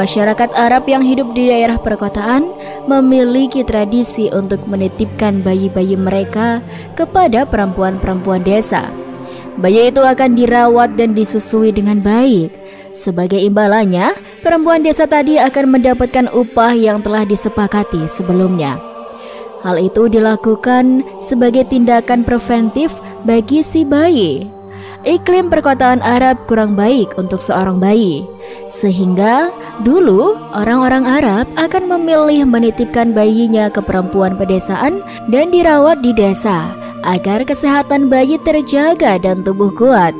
Masyarakat Arab yang hidup di daerah perkotaan memiliki tradisi untuk menitipkan bayi-bayi mereka kepada perempuan-perempuan desa. Bayi itu akan dirawat dan disusui dengan baik. Sebagai imbalannya, perempuan desa tadi akan mendapatkan upah yang telah disepakati sebelumnya. Hal itu dilakukan sebagai tindakan preventif bagi si bayi. Iklim perkotaan Arab kurang baik untuk seorang bayi, sehingga dulu orang-orang Arab akan memilih menitipkan bayinya ke perempuan pedesaan dan dirawat di desa agar kesehatan bayi terjaga dan tubuh kuat.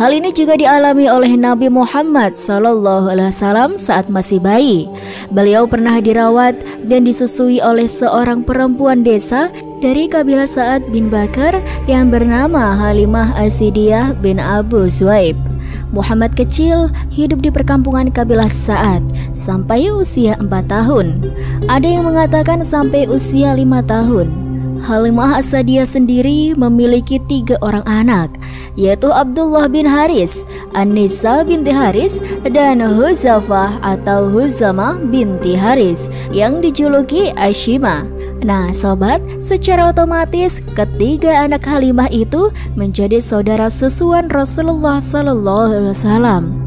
Hal ini juga dialami oleh Nabi Muhammad SAW saat masih bayi. Beliau pernah dirawat dan disusui oleh seorang perempuan desa dari kabilah Sa'ad bin Bakar yang bernama Halimah Asidiyah bin Abu Zuaib. Muhammad kecil hidup di perkampungan kabilah Sa'ad sampai usia 4 tahun. Ada yang mengatakan sampai usia 5 tahun. Halimah Asadiyah sendiri memiliki 3 orang anak, yaitu Abdullah bin Haris, An-Nisa binti Haris, dan Huzafah atau Huzamah binti Haris yang dijuluki Ashima. Nah sobat, secara otomatis ketiga anak Halimah itu menjadi saudara susuan Rasulullah SAW.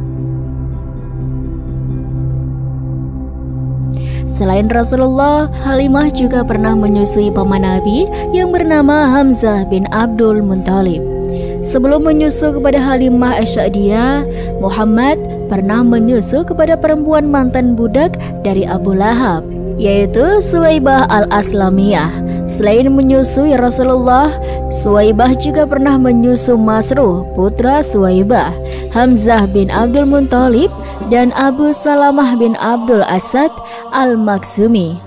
Selain Rasulullah, Halimah juga pernah menyusui paman Nabi yang bernama Hamzah bin Abdul Muthalib. Sebelum menyusu kepada Halimah Asy'adiyah, Muhammad pernah menyusu kepada perempuan mantan budak dari Abu Lahab, yaitu Suwaibah al-Aslamiyah. Selain menyusui Rasulullah, Suwaibah juga pernah menyusu Masruh, putra Suwaibah, Hamzah bin Abdul Muthalib, dan Abu Salamah bin Abdul Asad al-Makhzumi.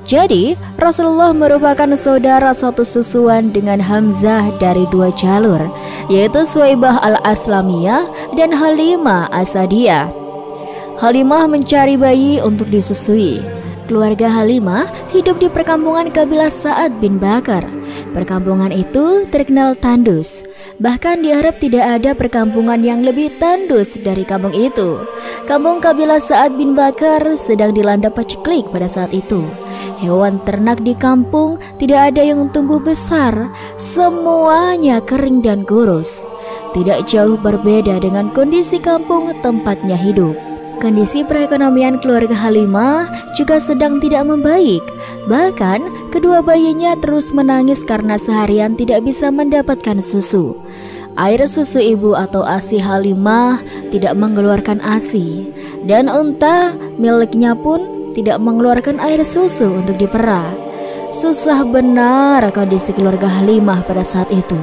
Jadi, Rasulullah merupakan saudara satu susuan dengan Hamzah dari 2 jalur, yaitu Suwaibah al-Aslamiyah dan Halimah Asadiyah. Halimah mencari bayi untuk disusui. Keluarga Halimah hidup di perkampungan kabilah Sa'ad bin Bakar. Perkampungan itu terkenal tandus. Bahkan di Arab tidak ada perkampungan yang lebih tandus dari kampung itu. Kampung kabilah Sa'ad bin Bakar sedang dilanda paceklik pada saat itu. Hewan ternak di kampung tidak ada yang tumbuh besar. Semuanya kering dan kurus. Tidak jauh berbeda dengan kondisi kampung tempatnya hidup. Kondisi perekonomian keluarga Halimah juga sedang tidak membaik. Bahkan kedua bayinya terus menangis karena seharian tidak bisa mendapatkan susu. Air susu ibu atau ASI Halimah tidak mengeluarkan ASI, dan unta miliknya pun tidak mengeluarkan air susu untuk diperah. Susah benar kondisi keluarga Halimah pada saat itu.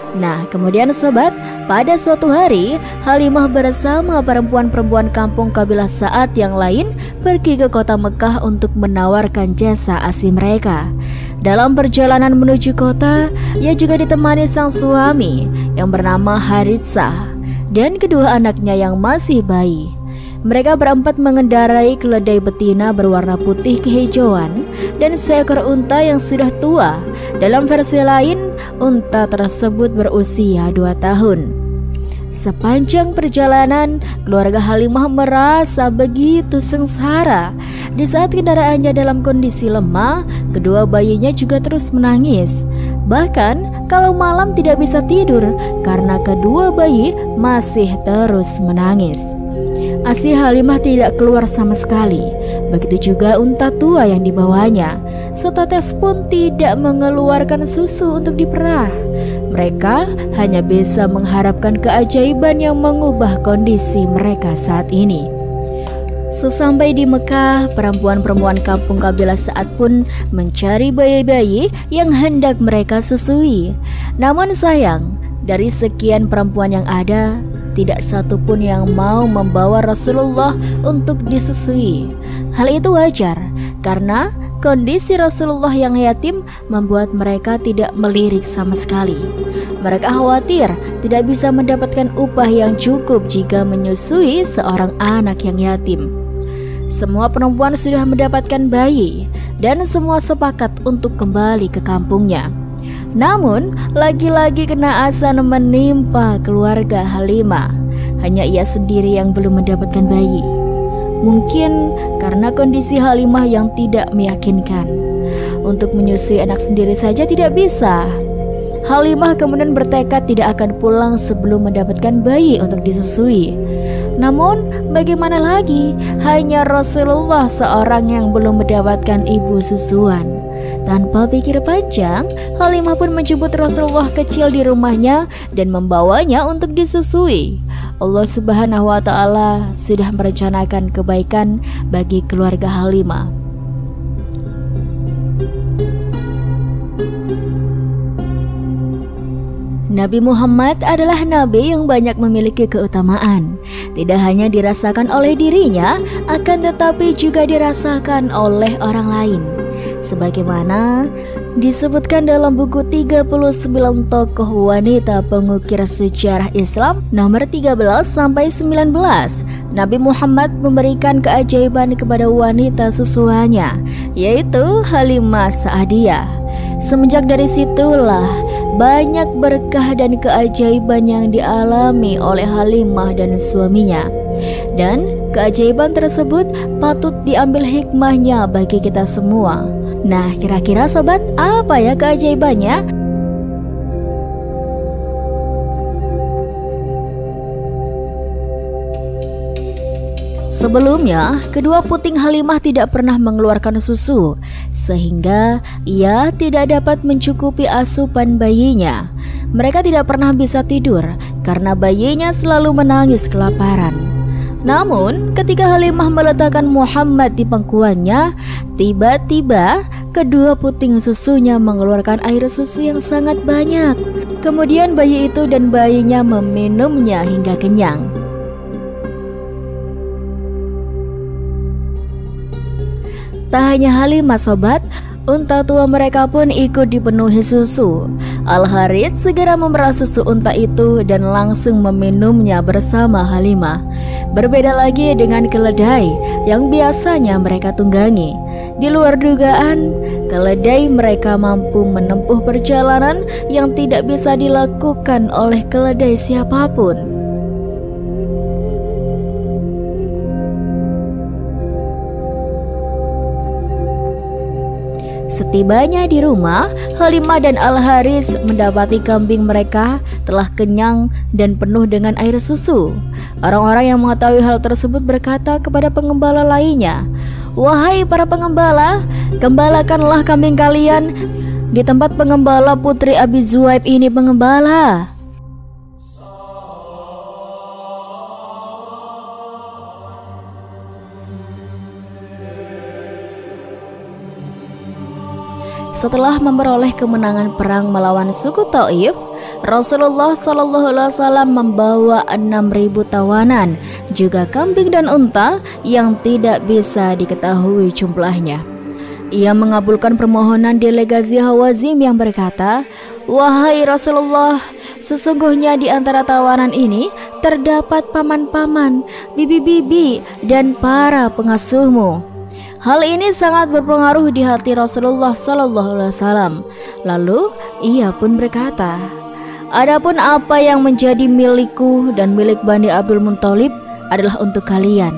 Nah, kemudian sobat, pada suatu hari Halimah bersama perempuan-perempuan kampung kabilah Sa'ad yang lain pergi ke kota Mekah untuk menawarkan jasa ASI mereka. Dalam perjalanan menuju kota, ia juga ditemani sang suami yang bernama Haritsah dan kedua anaknya yang masih bayi. Mereka berempat mengendarai keledai betina berwarna putih kehijauan dan seekor unta yang sudah tua. Dalam versi lain, unta tersebut berusia 2 tahun. Sepanjang perjalanan, keluarga Halimah merasa begitu sengsara. Di saat kendaraannya dalam kondisi lemah, kedua bayinya juga terus menangis. Bahkan kalau malam tidak bisa tidur karena kedua bayi masih terus menangis. ASI Halimah tidak keluar sama sekali. Begitu juga unta tua yang dibawanya. Setetes pun tidak mengeluarkan susu untuk diperah. Mereka hanya bisa mengharapkan keajaiban yang mengubah kondisi mereka saat ini. Sesampai di Mekah, perempuan-perempuan kampung kabilah Sa'ad pun mencari bayi-bayi yang hendak mereka susui. Namun sayang, dari sekian perempuan yang ada, tidak satu pun yang mau membawa Rasulullah untuk disusui. Hal itu wajar, karena kondisi Rasulullah yang yatim membuat mereka tidak melirik sama sekali. Mereka khawatir tidak bisa mendapatkan upah yang cukup jika menyusui seorang anak yang yatim. Semua perempuan sudah mendapatkan bayi, dan semua sepakat untuk kembali ke kampungnya. Namun, lagi-lagi kena asan menimpa keluarga Halimah. Hanya ia sendiri yang belum mendapatkan bayi. Mungkin karena kondisi Halimah yang tidak meyakinkan. Untuk menyusui anak sendiri saja tidak bisa. Halimah kemudian bertekad tidak akan pulang sebelum mendapatkan bayi untuk disusui. Namun bagaimana lagi, hanya Rasulullah seorang yang belum mendapatkan ibu susuan. Tanpa pikir panjang, Halimah pun menjemput Rasulullah kecil di rumahnya dan membawanya untuk disusui. Allah Subhanahu wa Ta'ala sudah merencanakan kebaikan bagi keluarga Halimah. Nabi Muhammad adalah nabi yang banyak memiliki keutamaan. Tidak hanya dirasakan oleh dirinya, akan tetapi juga dirasakan oleh orang lain. Sebagaimana disebutkan dalam buku 39 tokoh wanita pengukir sejarah Islam nomor 13-19, Nabi Muhammad memberikan keajaiban kepada wanita susuannya, yaitu Halimah Sa'diyah. Semenjak dari situlah banyak berkah dan keajaiban yang dialami oleh Halimah dan suaminya. Dan keajaiban tersebut patut diambil hikmahnya bagi kita semua. Nah, kira-kira sobat, apa ya keajaibannya? Sebelumnya, kedua puting Halimah tidak pernah mengeluarkan susu, sehingga ia tidak dapat mencukupi asupan bayinya. Mereka tidak pernah bisa tidur karena bayinya selalu menangis kelaparan. Namun, ketika Halimah meletakkan Muhammad di pangkuannya, tiba-tiba kedua puting susunya mengeluarkan air susu yang sangat banyak. Kemudian bayi itu dan bayinya meminumnya hingga kenyang. Tak hanya Halimah sobat, unta tua mereka pun ikut dipenuhi susu. Al-Harith segera memerah susu unta itu dan langsung meminumnya bersama Halimah. Berbeda lagi dengan keledai yang biasanya mereka tunggangi. Di luar dugaan, keledai mereka mampu menempuh perjalanan yang tidak bisa dilakukan oleh keledai siapapun. Setibanya di rumah, Halimah dan Al-Harith mendapati kambing mereka telah kenyang dan penuh dengan air susu. Orang-orang yang mengetahui hal tersebut berkata kepada pengembala lainnya, "Wahai para pengembala, gembalakanlah kambing kalian di tempat pengembala putri Abi Zuhaib ini mengembala." Setelah memperoleh kemenangan perang melawan suku Taif, Rasulullah SAW membawa 6.000 tawanan, juga kambing dan unta yang tidak bisa diketahui jumlahnya. Ia mengabulkan permohonan delegasi Hawazim yang berkata, "Wahai Rasulullah, sesungguhnya di antara tawanan ini terdapat paman-paman, bibi-bibi, dan para pengasuhmu." Hal ini sangat berpengaruh di hati Rasulullah SAW. Lalu ia pun berkata, "Adapun apa yang menjadi milikku dan milik Bani Abdul Muthalib adalah untuk kalian."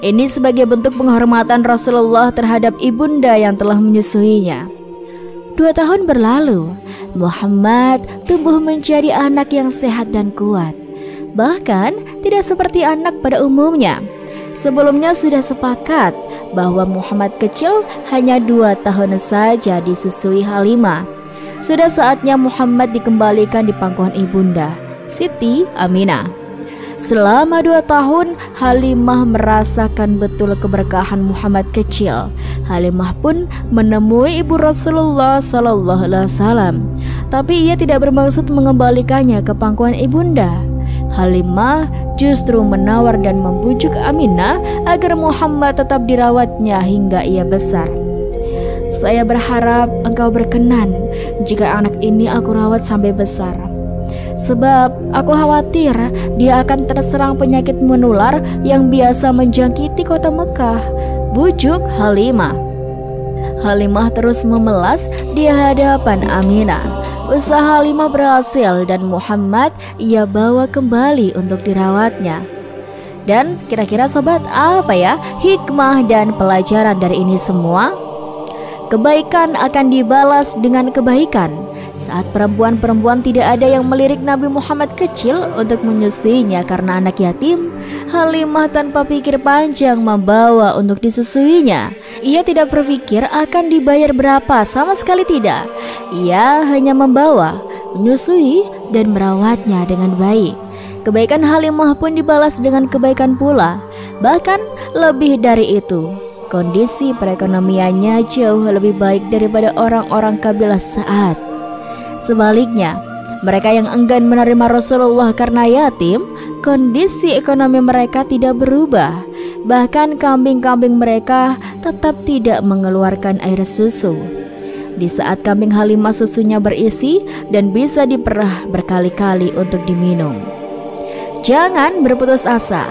Ini sebagai bentuk penghormatan Rasulullah terhadap ibunda yang telah menyusuinya. 2 tahun berlalu, Muhammad tumbuh menjadi anak yang sehat dan kuat. Bahkan tidak seperti anak pada umumnya. Sebelumnya sudah sepakat bahwa Muhammad kecil hanya 2 tahun saja disusui Halimah. Sudah saatnya Muhammad dikembalikan di pangkuan ibunda, Siti Aminah. Selama 2 tahun, Halimah merasakan betul keberkahan Muhammad kecil. Halimah pun menemui ibu Rasulullah SAW, tapi ia tidak bermaksud mengembalikannya ke pangkuan ibunda. Halimah justru menawar dan membujuk Aminah agar Muhammad tetap dirawatnya hingga ia besar. "Saya berharap engkau berkenan jika anak ini aku rawat sampai besar. Sebab aku khawatir dia akan terserang penyakit menular yang biasa menjangkiti kota Mekah," bujuk Halimah. Halimah terus memelas di hadapan Aminah. Usaha Halimah berhasil dan Muhammad ia bawa kembali untuk dirawatnya. Dan kira-kira sobat, apa ya hikmah dan pelajaran dari ini semua? Kebaikan akan dibalas dengan kebaikan. Saat perempuan-perempuan tidak ada yang melirik Nabi Muhammad kecil untuk menyusuinya karena anak yatim, Halimah tanpa pikir panjang membawa untuk disusuinya. Ia tidak berpikir akan dibayar berapa, sama sekali tidak. Ia hanya membawa, menyusui, dan merawatnya dengan baik. Kebaikan Halimah pun dibalas dengan kebaikan pula. Bahkan lebih dari itu, kondisi perekonomiannya jauh lebih baik daripada orang-orang kabilah Sa'ad. Sebaliknya, mereka yang enggan menerima Rasulullah karena yatim, kondisi ekonomi mereka tidak berubah. Bahkan kambing-kambing mereka tetap tidak mengeluarkan air susu. Di saat kambing Halimah susunya berisi dan bisa diperah berkali-kali untuk diminum. Jangan berputus asa.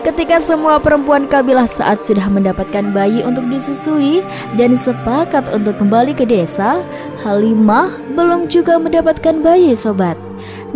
Ketika semua perempuan kabilah Sa'ad sudah mendapatkan bayi untuk disusui dan sepakat untuk kembali ke desa, Halimah belum juga mendapatkan bayi, sobat.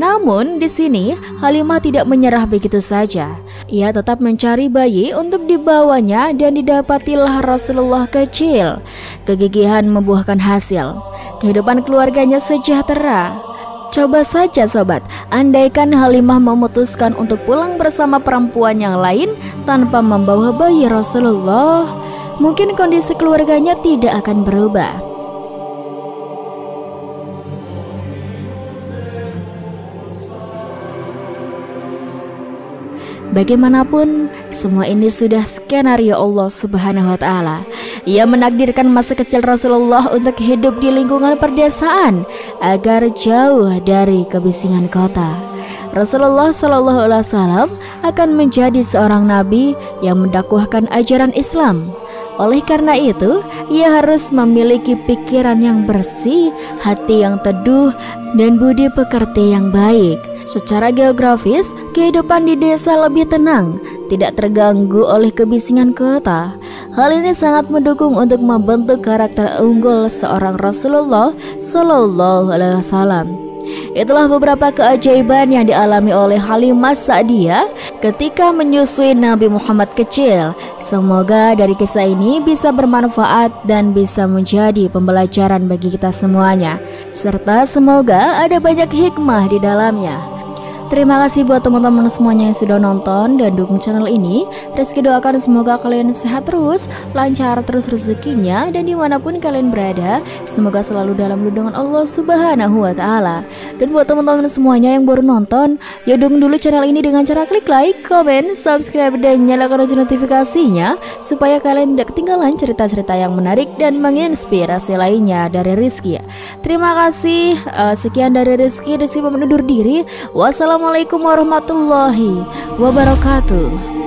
Namun di sini Halimah tidak menyerah begitu saja. Ia tetap mencari bayi untuk dibawanya dan didapatilah Rasulullah kecil. Kegigihan membuahkan hasil. Kehidupan keluarganya sejahtera. Coba saja sobat, andaikan Halimah memutuskan untuk pulang bersama perempuan yang lain tanpa membawa bayi Rasulullah, mungkin kondisi keluarganya tidak akan berubah. Bagaimanapun, semua ini sudah skenario Allah Subhanahu wa Ta'ala. Ia menakdirkan masa kecil Rasulullah untuk hidup di lingkungan perdesaan agar jauh dari kebisingan kota. Rasulullah Shallallahu Alaihi Wasallam akan menjadi seorang nabi yang mendakwahkan ajaran Islam. Oleh karena itu, ia harus memiliki pikiran yang bersih, hati yang teduh, dan budi pekerti yang baik. Secara geografis, kehidupan di desa lebih tenang, tidak terganggu oleh kebisingan kota. Hal ini sangat mendukung untuk membentuk karakter unggul seorang Rasulullah Shallallahu Alaihi Wasallam. Itulah beberapa keajaiban yang dialami oleh Halimah Sa'diyah ketika menyusui Nabi Muhammad kecil. Semoga dari kisah ini bisa bermanfaat dan bisa menjadi pembelajaran bagi kita semuanya, serta semoga ada banyak hikmah di dalamnya. Terima kasih buat teman-teman semuanya yang sudah nonton dan dukung channel ini. Rizky doakan semoga kalian sehat terus, lancar terus rezekinya, dan dimanapun kalian berada, semoga selalu dalam lindungan Allah Subhanahu wa Ta'ala. Dan buat teman-teman semuanya yang baru nonton, yuk dukung dulu channel ini dengan cara klik like, komen, subscribe, dan nyalakan lonceng notifikasinya, supaya kalian tidak ketinggalan cerita-cerita yang menarik dan menginspirasi lainnya dari Rizky. Terima kasih. Sekian dari Rizky pamit undur diri. Wassalamualaikum warahmatullahi wabarakatuh.